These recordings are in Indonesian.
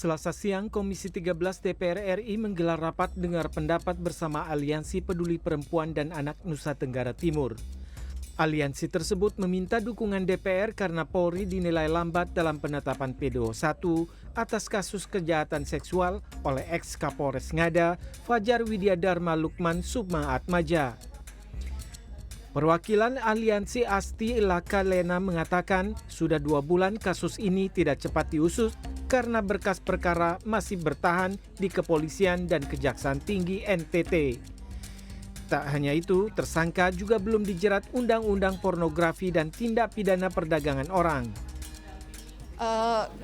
Selasa siang, Komisi 13 DPR RI menggelar rapat dengar pendapat bersama Aliansi Peduli Perempuan dan Anak Nusa Tenggara Timur. Aliansi tersebut meminta dukungan DPR karena Polri dinilai lambat dalam penetapan PDO1 atas kasus kejahatan seksual oleh ex-Kapolres Ngada, Fajar Widyadharma Lukman Sukma Atmaja. Perwakilan Aliansi Asti Ilaka Lena mengatakan sudah 2 bulan kasus ini tidak cepat diusut karena berkas perkara masih bertahan di Kepolisian dan Kejaksaan Tinggi NTT. Tak hanya itu, tersangka juga belum dijerat Undang-Undang Pornografi dan Tindak Pidana Perdagangan Orang.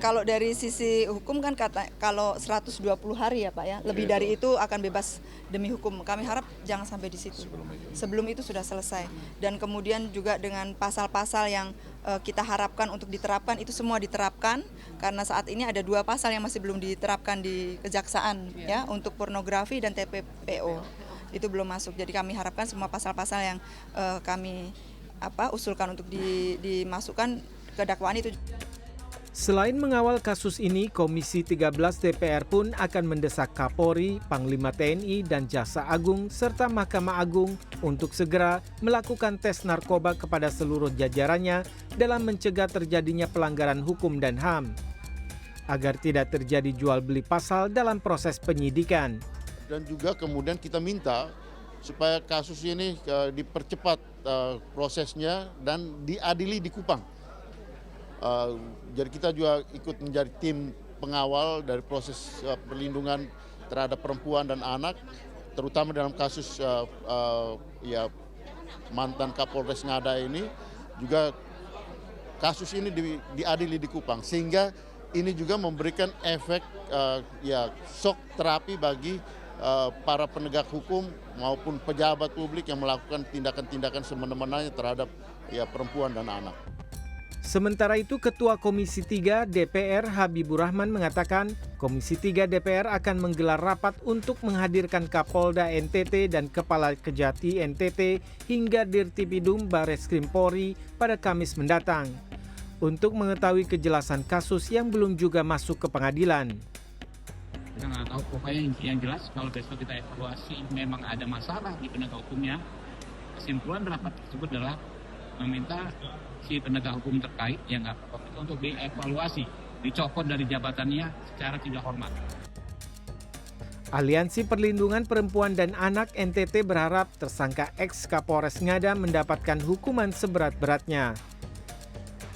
Kalau dari sisi hukum kan kalau 120 hari ya Pak ya, lebih dari itu akan bebas demi hukum. Kami harap jangan sampai di situ. Sebelum itu sudah selesai. Dan kemudian juga dengan pasal-pasal yang kita harapkan untuk diterapkan itu semua diterapkan karena saat ini ada 2 pasal yang masih belum diterapkan di kejaksaan ya untuk pornografi dan TPPO. Itu belum masuk. Jadi kami harapkan semua pasal-pasal yang kami usulkan untuk dimasukkan ke dakwaan itu. Selain mengawal kasus ini, Komisi 13 DPR pun akan mendesak Kapolri, Panglima TNI, dan Jaksa Agung, serta Mahkamah Agung untuk segera melakukan tes narkoba kepada seluruh jajarannya dalam mencegah terjadinya pelanggaran hukum dan HAM, agar tidak terjadi jual beli pasal dalam proses penyidikan. Dan juga kemudian kita minta supaya kasus ini dipercepat prosesnya dan diadili di Kupang. Jadi kita juga ikut menjadi tim pengawal dari proses perlindungan terhadap perempuan dan anak, terutama dalam kasus mantan Kapolres Ngada ini, juga kasus ini diadili di Kupang, sehingga ini juga memberikan efek shock terapi bagi para penegak hukum maupun pejabat publik yang melakukan tindakan-tindakan semena-menanya terhadap perempuan dan anak. Sementara itu, Ketua Komisi 3 DPR Habibur Rahman mengatakan Komisi 3 DPR akan menggelar rapat untuk menghadirkan Kapolda NTT dan Kepala Kejati NTT hingga Dirtipidum Barreskrim Polri pada Kamis mendatang untuk mengetahui kejelasan kasus yang belum juga masuk ke pengadilan. Kita nggak tahu, pokoknya yang jelas kalau besok kita evaluasi memang ada masalah di penegak hukumnya, kesimpulan rapat tersebut adalah meminta si penegak hukum terkait yang nggak itu untuk dievaluasi, dicopot dari jabatannya secara tidak hormat. Aliansi Perlindungan Perempuan dan Anak NTT berharap tersangka ex-Kapolres Ngada mendapatkan hukuman seberat-beratnya.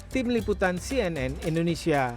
Tim Liputan CNN Indonesia.